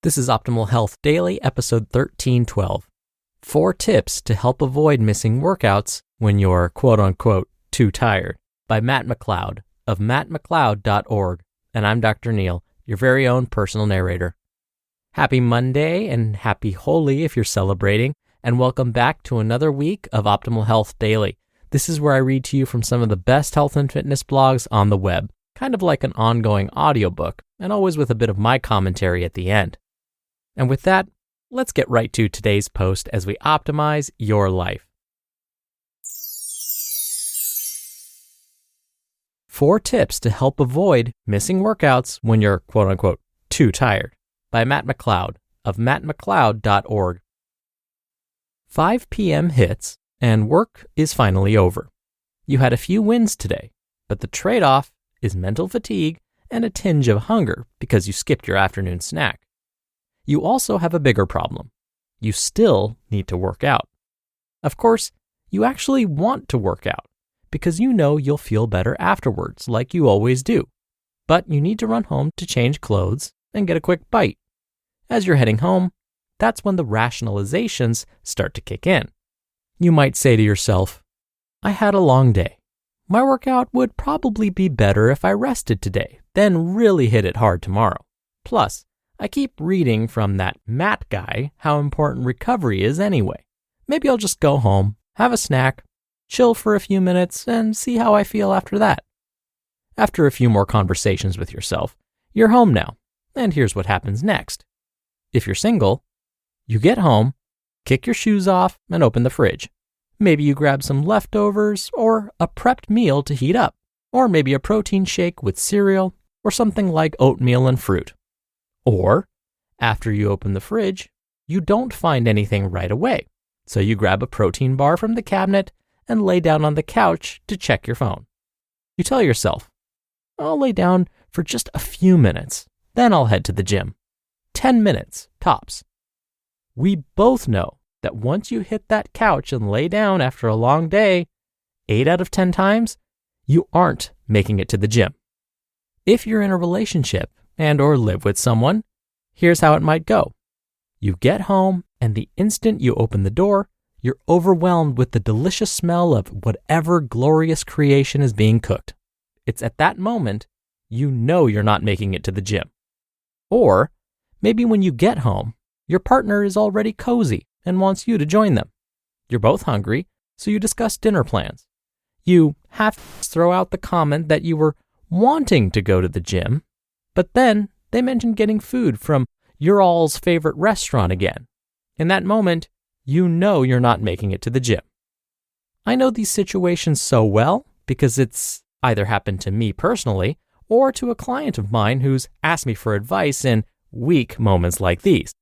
This is Optimal Health Daily, episode 1312. 4 tips to help avoid missing workouts when you're quote-unquote too tired, by Matt McLeod of mattmcleod.org. And I'm Dr. Neil, your very own personal narrator. Happy Monday and happy Holy if you're celebrating, and welcome back to another week of Optimal Health Daily. This is where I read to you from some of the best health and fitness blogs on the web, kind of like an ongoing audiobook, and always with a bit of my commentary at the end. And with that, let's get right to today's post as we optimize your life. 4 tips to help avoid missing workouts when you're quote-unquote too tired, by Matt McLeod of mattmcleod.org. 5 p.m. hits and work is finally over. You had a few wins today, but the trade-off is mental fatigue and a tinge of hunger because you skipped your afternoon snack. You also have a bigger problem. You still need to work out. Of course, you actually want to work out because you know you'll feel better afterwards, like you always do. But you need to run home to change clothes and get a quick bite. As you're heading home, that's when the rationalizations start to kick in. You might say to yourself, I had a long day. My workout would probably be better if I rested today, then really hit it hard tomorrow. Plus, I keep reading from that Matt guy how important recovery is anyway. Maybe I'll just go home, have a snack, chill for a few minutes, and see how I feel after that. After a few more conversations with yourself, you're home now, and here's what happens next. If you're single, you get home, kick your shoes off, and open the fridge. Maybe you grab some leftovers or a prepped meal to heat up, or maybe a protein shake with cereal or something like oatmeal and fruit. Or, after you open the fridge, you don't find anything right away, so you grab a protein bar from the cabinet and lay down on the couch to check your phone. You tell yourself, I'll lay down for just a few minutes, then I'll head to the gym. 10 minutes, tops. We both know that once you hit that couch and lay down after a long day, 8 out of 10 times, you aren't making it to the gym. If you're in a relationship and or live with someone, here's how it might go. You get home, and the instant you open the door, you're overwhelmed with the delicious smell of whatever glorious creation is being cooked. It's at that moment you know you're not making it to the gym. Or maybe when you get home, your partner is already cozy and wants you to join them. You're both hungry, so you discuss dinner plans. You half throw out the comment that you were wanting to go to the gym, but then they mention getting food from your all's favorite restaurant again. In that moment, you know you're not making it to the gym. I know these situations so well because it's either happened to me personally or to a client of mine who's asked me for advice in weak moments like these.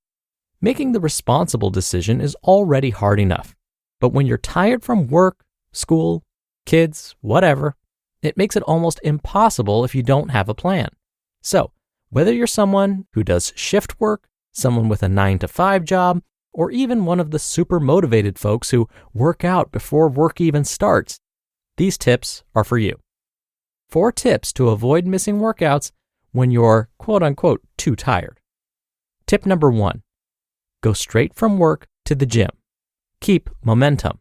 Making the responsible decision is already hard enough, but when you're tired from work, school, kids, whatever, it makes it almost impossible if you don't have a plan. So, whether you're someone who does shift work, someone with a 9-to-5 job, or even one of the super motivated folks who work out before work even starts, these tips are for you. 4 tips to avoid missing workouts when you're quote-unquote too tired. Tip number 1, go straight from work to the gym. Keep momentum.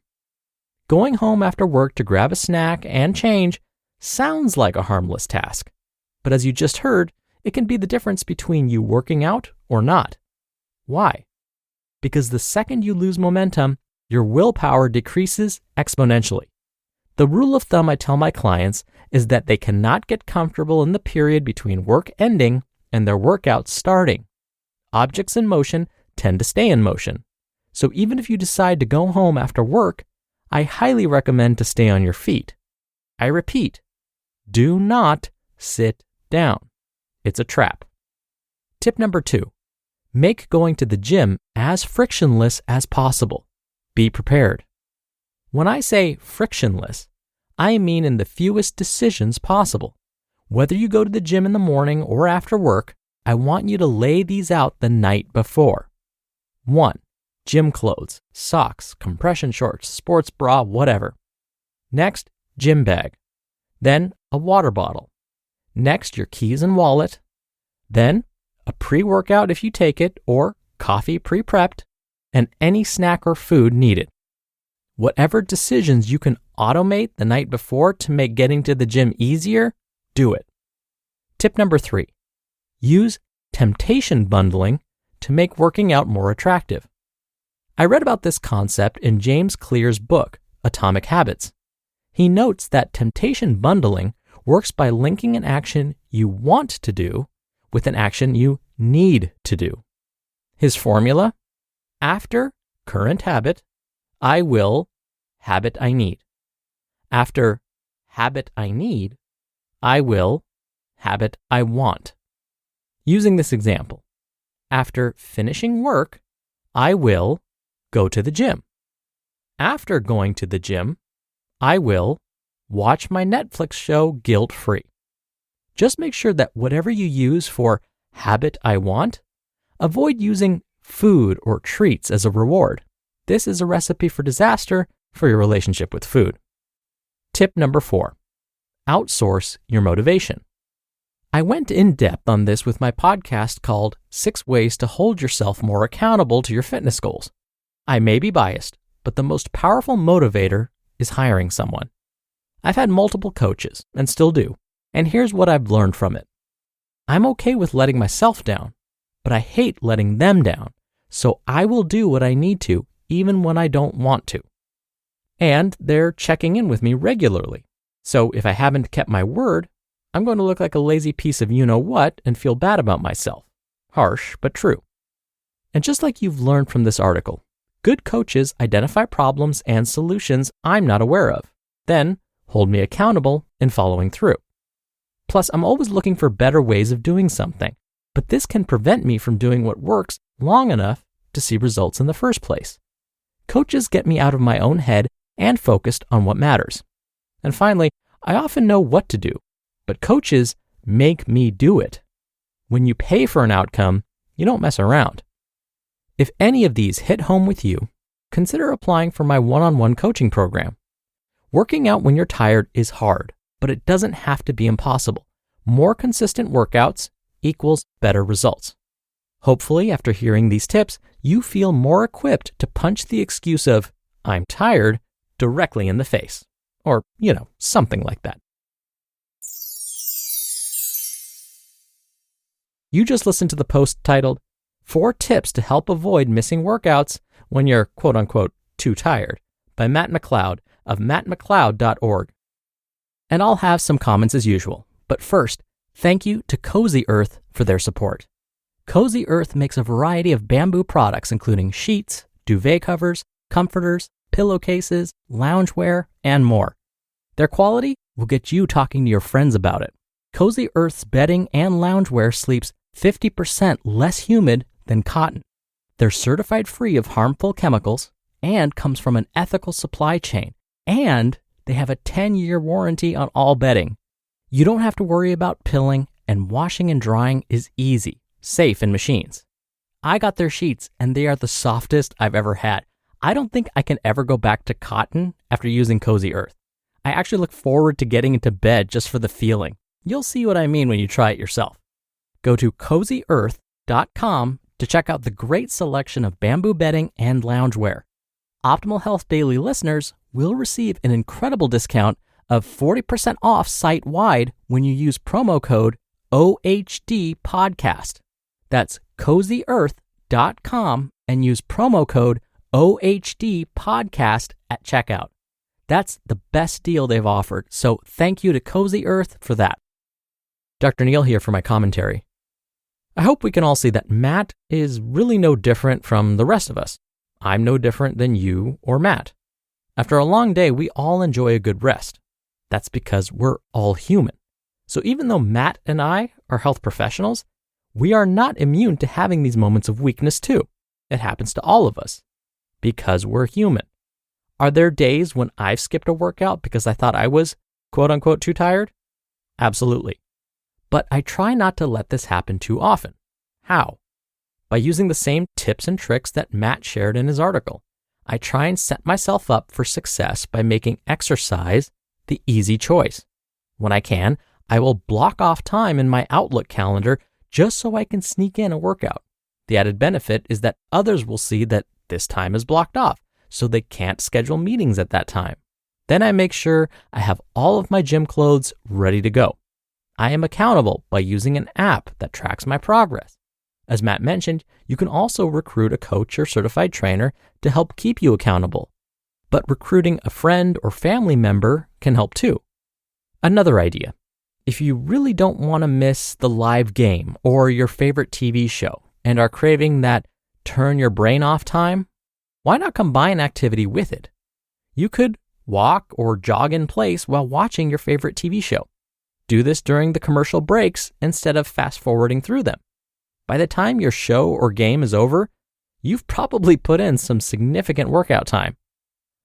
Going home after work to grab a snack and change sounds like a harmless task, but as you just heard, it can be the difference between you working out or not. Why? Because the second you lose momentum, your willpower decreases exponentially. The rule of thumb I tell my clients is that they cannot get comfortable in the period between work ending and their workout starting. Objects in motion tend to stay in motion. So even if you decide to go home after work, I highly recommend to stay on your feet. I repeat, do not sit down. It's a trap. Tip number 2, make going to the gym as frictionless as possible. Be prepared. When I say frictionless, I mean in the fewest decisions possible. Whether you go to the gym in the morning or after work, I want you to lay these out the night before. 1, gym clothes, socks, compression shorts, sports bra, whatever. Next, gym bag. Then a water bottle. Next, your keys and wallet. Then a pre-workout if you take it, or coffee pre-prepped, and any snack or food needed. Whatever decisions you can automate the night before to make getting to the gym easier, do it. Tip number 3, use temptation bundling to make working out more attractive. I read about this concept in James Clear's book, Atomic Habits. He notes that temptation bundling works by linking an action you want to do with an action you need to do. His formula: after current habit, I will habit I need. After habit I need, I will habit I want. Using this example, after finishing work, I will go to the gym. After going to the gym, I will watch my Netflix show guilt-free. Just make sure that whatever you use for habit I want, avoid using food or treats as a reward. This is a recipe for disaster for your relationship with food. Tip number 4, outsource your motivation. I went in depth on this with my podcast called 6 Ways to Hold Yourself More Accountable to Your Fitness Goals. I may be biased, but the most powerful motivator is hiring someone. I've had multiple coaches and still do, and here's what I've learned from it. I'm okay with letting myself down, but I hate letting them down, so I will do what I need to even when I don't want to. And they're checking in with me regularly, so if I haven't kept my word, I'm going to look like a lazy piece of you-know-what and feel bad about myself. Harsh, but true. And just like you've learned from this article, good coaches identify problems and solutions I'm not aware of, then hold me accountable in following through. Plus, I'm always looking for better ways of doing something, but this can prevent me from doing what works long enough to see results in the first place. Coaches get me out of my own head and focused on what matters. And finally, I often know what to do, but coaches make me do it. When you pay for an outcome, you don't mess around. If any of these hit home with you, consider applying for my one-on-one coaching program. Working out when you're tired is hard, but it doesn't have to be impossible. More consistent workouts equals better results. Hopefully, after hearing these tips, you feel more equipped to punch the excuse of, "I'm tired," directly in the face. Or, something like that. You just listened to the post titled, 4 Tips to Help Avoid Missing Workouts When You're quote-unquote too tired, by Matt McLeod of mattmcleod.org. And I'll have some comments as usual. But first, thank you to Cozy Earth for their support. Cozy Earth makes a variety of bamboo products including sheets, duvet covers, comforters, pillowcases, loungewear, and more. Their quality will get you talking to your friends about it. Cozy Earth's bedding and loungewear sleeps 50% less humid than cotton. They're certified free of harmful chemicals and comes from an ethical supply chain. And they have a 10-year warranty on all bedding. You don't have to worry about pilling, and washing and drying is easy, safe in machines. I got their sheets and they are the softest I've ever had. I don't think I can ever go back to cotton after using Cozy Earth. I actually look forward to getting into bed just for the feeling. You'll see what I mean when you try it yourself. Go to CozyEarth.com to check out the great selection of bamboo bedding and loungewear. Optimal Health Daily listeners will receive an incredible discount of 40% off site-wide when you use promo code OHDPodcast. That's CozyEarth.com and use promo code OHDPodcast at checkout. That's the best deal they've offered, so thank you to Cozy Earth for that. Dr. Neal here for my commentary. I hope we can all see that Matt is really no different from the rest of us. I'm no different than you or Matt. After a long day, we all enjoy a good rest. That's because we're all human. So even though Matt and I are health professionals, we are not immune to having these moments of weakness too. It happens to all of us because we're human. Are there days when I've skipped a workout because I thought I was quote unquote too tired? Absolutely. But I try not to let this happen too often. How? By using the same tips and tricks that Matt shared in his article. I try and set myself up for success by making exercise the easy choice. When I can, I will block off time in my Outlook calendar just so I can sneak in a workout. The added benefit is that others will see that this time is blocked off, so they can't schedule meetings at that time. Then I make sure I have all of my gym clothes ready to go. I am accountable by using an app that tracks my progress. As Matt mentioned, you can also recruit a coach or certified trainer to help keep you accountable. But recruiting a friend or family member can help too. Another idea: if you really don't want to miss the live game or your favorite TV show and are craving that turn your brain off time, why not combine activity with it? You could walk or jog in place while watching your favorite TV show. Do this during the commercial breaks instead of fast forwarding through them. By the time your show or game is over, you've probably put in some significant workout time.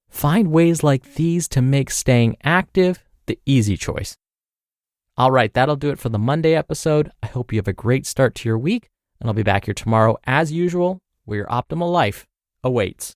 Find ways like these to make staying active the easy choice. All right, that'll do it for the Monday episode. I hope you have a great start to your week, and I'll be back here tomorrow as usual, where your optimal life awaits.